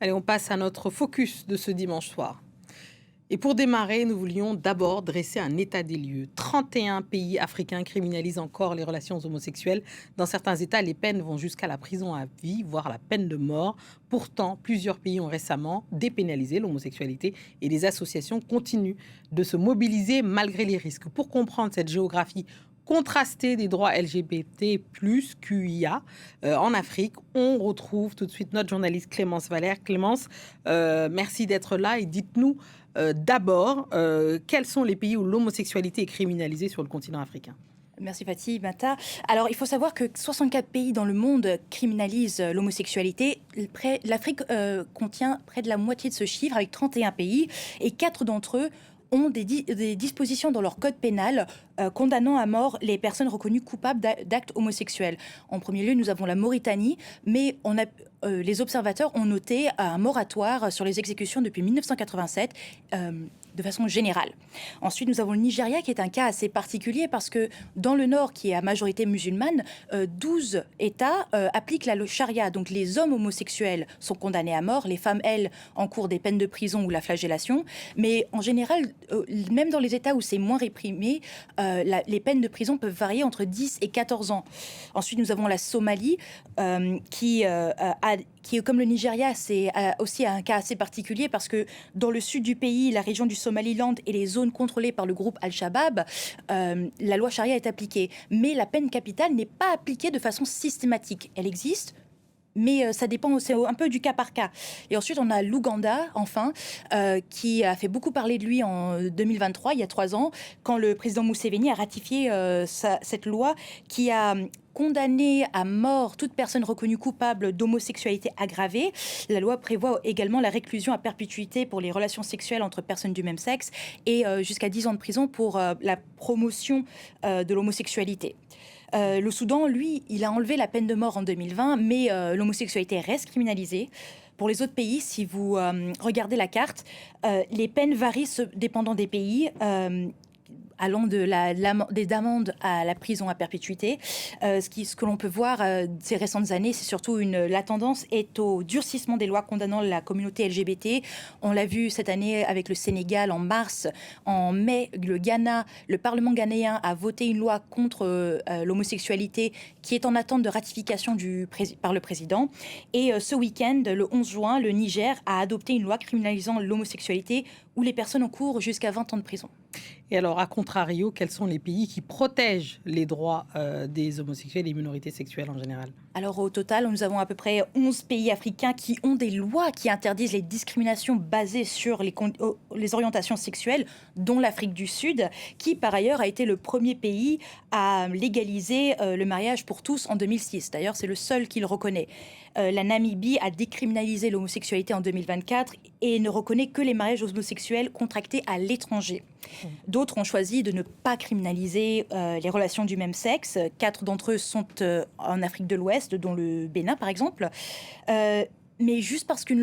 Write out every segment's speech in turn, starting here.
Allez, on passe à notre focus de ce dimanche soir. Et pour démarrer, nous voulions d'abord dresser un état des lieux. 31 pays africains criminalisent encore les relations homosexuelles. Dans certains États, les peines vont jusqu'à la prison à vie, voire la peine de mort. Pourtant, plusieurs pays ont récemment dépénalisé l'homosexualité et les associations continuent de se mobiliser malgré les risques. Pour comprendre cette géographie contrastée des droits LGBT+, QIA en Afrique, on retrouve tout de suite notre journaliste Clémence Valère. Clémence, merci d'être là et dites-nous d'abord, quels sont les pays où l'homosexualité est criminalisée sur le continent africain? Merci Fatih Mata. Alors il faut savoir que 64 pays dans le monde criminalisent l'homosexualité. L'Afrique contient près de la moitié de ce chiffre avec 31 pays et 4 d'entre eux ont des dispositions dans leur code pénal condamnant à mort les personnes reconnues coupables d'actes homosexuels. En premier lieu, nous avons la Mauritanie, mais les observateurs ont noté un moratoire sur les exécutions depuis 1987. De façon générale. Ensuite, nous avons le Nigeria qui est un cas assez particulier parce que dans le nord, qui est à majorité musulmane, 12 États appliquent la charia. Donc les hommes homosexuels sont condamnés à mort, les femmes, elles, encourent des peines de prison ou la flagellation. Mais en général, même dans les États où c'est moins réprimé, les peines de prison peuvent varier entre 10 et 14 ans. Ensuite, nous avons la Somalie qui est comme le Nigeria, c'est aussi un cas assez particulier parce que dans le sud du pays, la région du Somaliland et les zones contrôlées par le groupe Al-Shabaab, la loi charia est appliquée. Mais la peine capitale n'est pas appliquée de façon systématique. Elle existe, mais ça dépend aussi un peu du cas par cas. Et ensuite, on a l'Ouganda, enfin, qui a fait beaucoup parler de lui en 2023, il y a 3 ans, quand le président Museveni a ratifié cette loi qui a condamné à mort toute personne reconnue coupable d'homosexualité aggravée. La loi prévoit également la réclusion à perpétuité pour les relations sexuelles entre personnes du même sexe et jusqu'à 10 ans de prison pour la promotion de l'homosexualité. Le Soudan, lui, il a enlevé la peine de mort en 2020, mais l'homosexualité reste criminalisée. Pour les autres pays, si vous regardez la carte, les peines varient dépendant des pays. Allant des amendes à la prison à perpétuité. Ce que l'on peut voir ces récentes années, c'est surtout la tendance est au durcissement des lois condamnant la communauté LGBT. On l'a vu cette année avec le Sénégal en mars. En mai, le Parlement ghanéen a voté une loi contre l'homosexualité qui est en attente de ratification par le président. Et ce week-end, le 11 juin, le Niger a adopté une loi criminalisant l'homosexualité où les personnes encourent jusqu'à 20 ans de prison. Et alors, à contrario, quels sont les pays qui protègent les droits des homosexuels et des minorités sexuelles en général? Alors au total, nous avons à peu près 11 pays africains qui ont des lois qui interdisent les discriminations basées sur les orientations sexuelles, dont l'Afrique du Sud, qui par ailleurs a été le premier pays à légaliser le mariage pour tous en 2006. D'ailleurs, c'est le seul qui le reconnaît. La Namibie a décriminalisé l'homosexualité en 2024 et ne reconnaît que les mariages homosexuels contractés à l'étranger. D'autres ont choisi de ne pas criminaliser les relations du même sexe. 4 d'entre eux sont en Afrique de l'Ouest, dont le Bénin par exemple. Mais juste parce que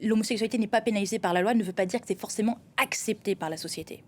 l'homosexualité n'est pas pénalisée par la loi ne veut pas dire que c'est forcément accepté par la société.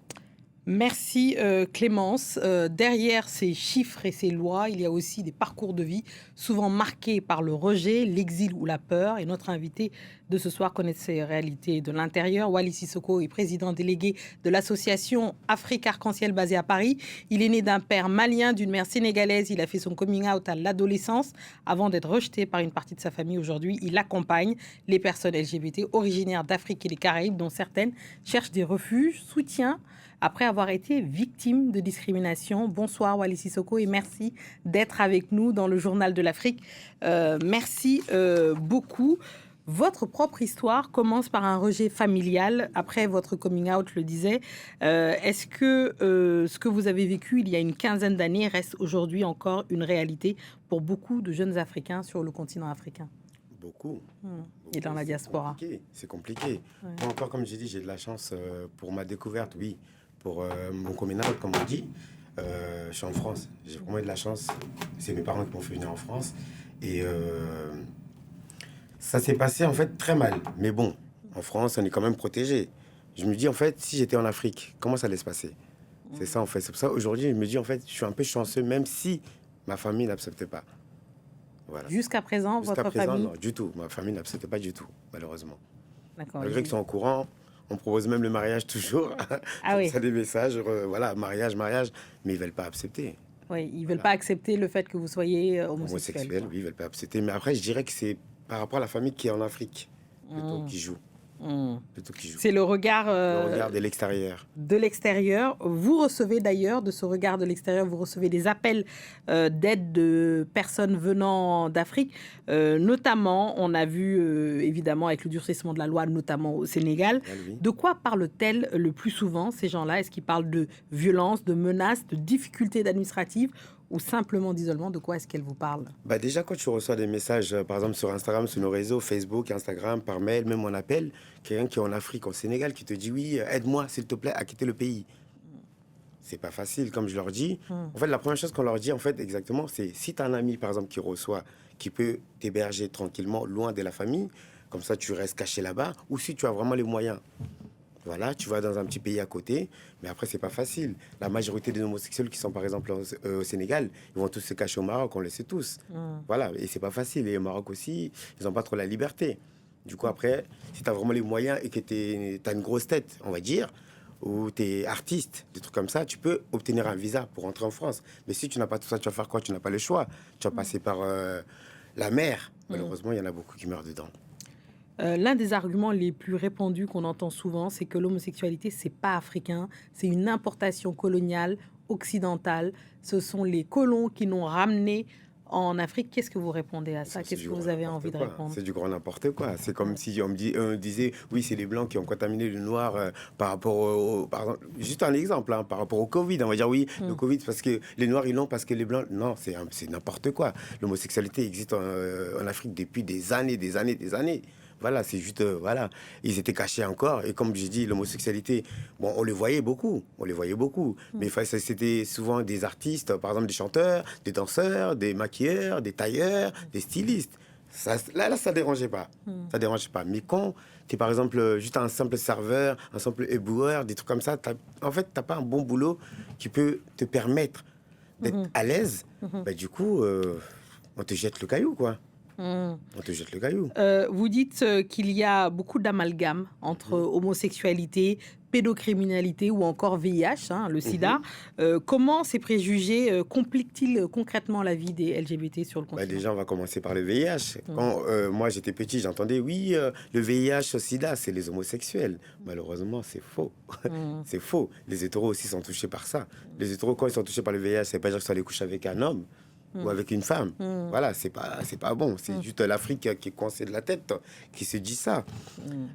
Merci Clémence. Derrière ces chiffres et ces lois, il y a aussi des parcours de vie souvent marqués par le rejet, l'exil ou la peur. Et notre invité de ce soir connaît ces réalités de l'intérieur. Wally Sissoko est président délégué de l'association Afrique Arc-en-Ciel basée à Paris. Il est né d'un père malien, d'une mère sénégalaise. Il a fait son coming out à l'adolescence avant d'être rejeté par une partie de sa famille. Aujourd'hui, il accompagne les personnes LGBT originaires d'Afrique et des Caraïbes, dont certaines cherchent des refuges, soutien après avoir été victime de discrimination. Bonsoir Wally Sissoko et merci d'être avec nous dans le Journal de l'Afrique. Merci beaucoup. Votre propre histoire commence par un rejet familial après votre coming out, le disait. Est-ce que ce que vous avez vécu il y a une quinzaine d'années reste aujourd'hui encore une réalité pour beaucoup de jeunes Africains sur le continent africain? Beaucoup. Et dans la diaspora. C'est compliqué. Ouais. Moi encore, comme j'ai dit, j'ai de la chance pour ma découverte, oui. Pour mon coming out, comme on dit. Je suis en France. J'ai vraiment eu de la chance. C'est mes parents qui m'ont fait venir en France. Et ça s'est passé en fait très mal. Mais bon, en France, on est quand même protégé. Je me dis en fait, si j'étais en Afrique, comment ça allait se passer? C'est ça en fait. C'est pour ça aujourd'hui, je me dis en fait, je suis un peu chanceux, même si ma famille n'acceptait pas. Voilà. Jusqu'à présent, Jusqu'à votre présent, famille... non, du tout. Ma famille n'accepte pas du tout, malheureusement. D'accord. Malgré qu'ils sont au courant, on propose même le mariage toujours. Ah oui. Ça des messages, voilà, mariage, mais ils veulent pas accepter. Oui, ils veulent Voilà. pas accepter le fait que vous soyez homosexuel. Homosexuels, quoi. oui, ils veulent pas accepter. Mais après, je dirais que c'est par rapport à la famille qui est en Afrique, plutôt Mm. qui joue. Mm. Plutôt qui joue. C'est le regard, Le regard de l'extérieur. de l'extérieur. Vous recevez d'ailleurs, de ce regard de l'extérieur, vous recevez des appels d'aide de personnes venant d'Afrique. Notamment, on a vu évidemment avec le durcissement de la loi, notamment au Sénégal. Oui. De quoi parlent-elles le plus souvent, ces gens-là? Est-ce qu'ils parlent de violence, de menaces, de difficultés administratives ou simplement d'isolement? De quoi est-ce qu'elles vous parlent? Bah déjà, quand tu reçois des messages, par exemple sur Instagram, sur nos réseaux, Facebook, Instagram, par mail, même on appelle quelqu'un qui est en Afrique, au Sénégal, qui te dit oui, aide-moi s'il te plaît à quitter le pays. C'est pas facile, comme je leur dis. En fait, la première chose qu'on leur dit, en fait, exactement, c'est si tu as un ami, par exemple, qui reçoit, qui peut t'héberger tranquillement, loin de la famille, comme ça tu restes caché là-bas, ou si tu as vraiment les moyens. Voilà, tu vas dans un petit pays à côté, mais après, c'est pas facile. La majorité des homosexuels qui sont, par exemple, au Sénégal, ils vont tous se cacher au Maroc, on le sait tous. Voilà, et c'est pas facile. Et au Maroc aussi, ils n'ont pas trop la liberté. Du coup, après, si tu as vraiment les moyens et que tu as une grosse tête, on va dire, ou tu es artiste, des trucs comme ça, tu peux obtenir un visa pour rentrer en France. Mais si tu n'as pas tout ça, tu vas faire quoi? Tu n'as pas le choix. Tu vas passer par la mer. Malheureusement, il y en a beaucoup qui meurent dedans. L'un des arguments les plus répandus qu'on entend souvent, c'est que l'homosexualité, c'est pas africain, c'est une importation coloniale occidentale. Ce sont les colons qui l'ont ramené en Afrique. Qu'est-ce que vous répondez à ça? C'est Qu'est-ce du que vous grand avez n'importe envie de quoi. répondre? C'est du grand n'importe quoi. C'est comme si on disait, oui, c'est les Blancs qui ont contaminé le Noir par rapport par exemple, juste un exemple, hein, par rapport au Covid. On va dire, oui, le Covid, parce que les Noirs, ils l'ont, parce que les Blancs... Non, c'est n'importe quoi. L'homosexualité existe en Afrique depuis des années, des années, des années. Voilà, c'est juste, voilà, ils étaient cachés encore. Et comme j'ai dit, l'homosexualité, bon, on le voyait beaucoup, Mais c'était souvent des artistes, par exemple des chanteurs, des danseurs, des maquilleurs, des tailleurs, des stylistes. Là, ça dérangeait pas. Ça dérangeait pas. Mais quand tu es, par exemple, juste un simple serveur, un simple éboueur, des trucs comme ça, en fait, tu n'as pas un bon boulot qui peut te permettre d'être à l'aise. Bah, du coup, on te jette le caillou, quoi. On te jette le caillou. Vous dites qu'il y a beaucoup d'amalgame entre homosexualité, pédocriminalité ou encore VIH, hein, le sida. Comment ces préjugés compliquent-ils concrètement la vie des LGBT sur le continent? Déjà, on va commencer par le VIH. Quand moi j'étais petit, j'entendais oui, le VIH, le sida, c'est les homosexuels. Malheureusement, c'est faux. C'est faux. Les hétéros aussi sont touchés par ça. Les hétéros, quand ils sont touchés par le VIH, c'est pas dire qu'ils sont allés coucher avec un homme ou avec une femme. Voilà, c'est pas bon. C'est juste l'Afrique qui est coincée de la tête, qui se dit ça.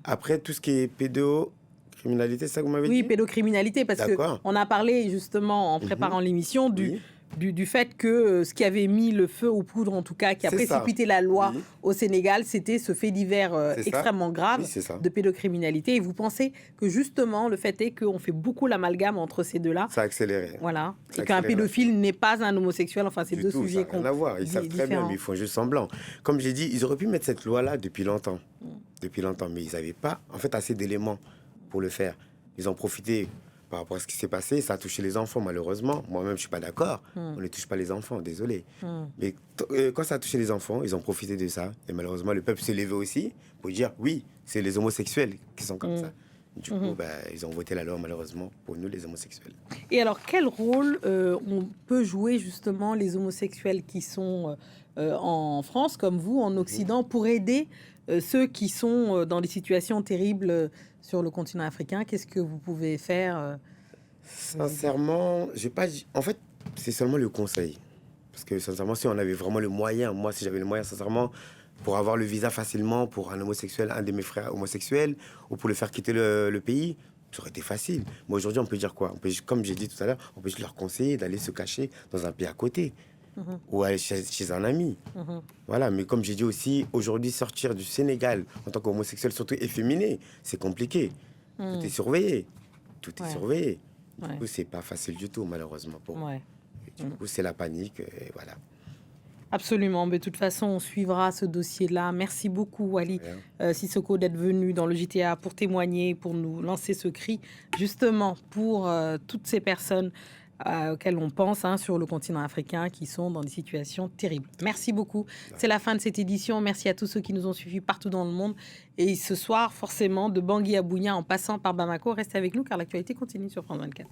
Après, tout ce qui est pédocriminalité, c'est ça que vous m'avez dit? Oui, pédocriminalité, parce qu'on a parlé justement en préparant l'émission du fait que ce qui avait mis le feu aux poudres, en tout cas, qui a précipité la loi au Sénégal, c'était ce fait divers extrêmement grave de pédocriminalité. Et vous pensez que justement, le fait est qu'on fait beaucoup l'amalgame entre ces deux-là. Ça a accéléré. Voilà. Et qu'un pédophile n'est pas un homosexuel. Enfin, c'est deux sujets qu'on... Ça n'a rien à voir. Ils savent très bien, mais ils font juste semblant. Comme j'ai dit, ils auraient pu mettre cette loi-là depuis longtemps. Depuis longtemps. Mais ils n'avaient pas, en fait, assez d'éléments pour le faire. Ils ont profité par rapport à ce qui s'est passé. Ça a touché les enfants, malheureusement. Moi-même, je ne suis pas d'accord. On ne touche pas les enfants, désolé. Mais quand ça a touché les enfants, ils ont profité de ça. Et malheureusement, le peuple s'est levé aussi pour dire, oui, c'est les homosexuels qui sont comme ça. Du coup, ils ont voté la loi, malheureusement, pour nous, les homosexuels. Et alors, quel rôle on peut jouer, justement, les homosexuels qui sont en France, comme vous, en Occident, pour aider ceux qui sont dans des situations terribles sur le continent africain? Qu'est-ce que vous pouvez faire? Sincèrement, j'ai pas... En fait, c'est seulement le conseil. Parce que, sincèrement, si on avait vraiment le moyen, moi, si j'avais le moyen, sincèrement, pour avoir le visa facilement pour un homosexuel, un de mes frères homosexuels, ou pour le faire quitter le pays, ça aurait été facile. Mais aujourd'hui, on peut dire quoi? Comme j'ai dit tout à l'heure, on peut juste leur conseiller d'aller se cacher dans un pays à côté. Ou aller chez un ami. Voilà, mais comme j'ai dit aussi, aujourd'hui, sortir du Sénégal en tant qu'homosexuel, surtout efféminé, c'est compliqué. Tout est surveillé. Tout est surveillé. Du coup, c'est pas facile du tout, malheureusement, pour moi. Du coup, c'est la panique, et voilà. Absolument, mais de toute façon, on suivra ce dossier-là. Merci beaucoup, Wally Sissoko, d'être venu dans le JTA pour témoigner, pour nous lancer ce cri, justement, pour toutes ces personnes auxquels on pense sur le continent africain, qui sont dans des situations terribles. Merci beaucoup. C'est la fin de cette édition. Merci à tous ceux qui nous ont suivis partout dans le monde. Et ce soir, forcément, de Bangui à Bunia en passant par Bamako, restez avec nous car l'actualité continue sur France 24.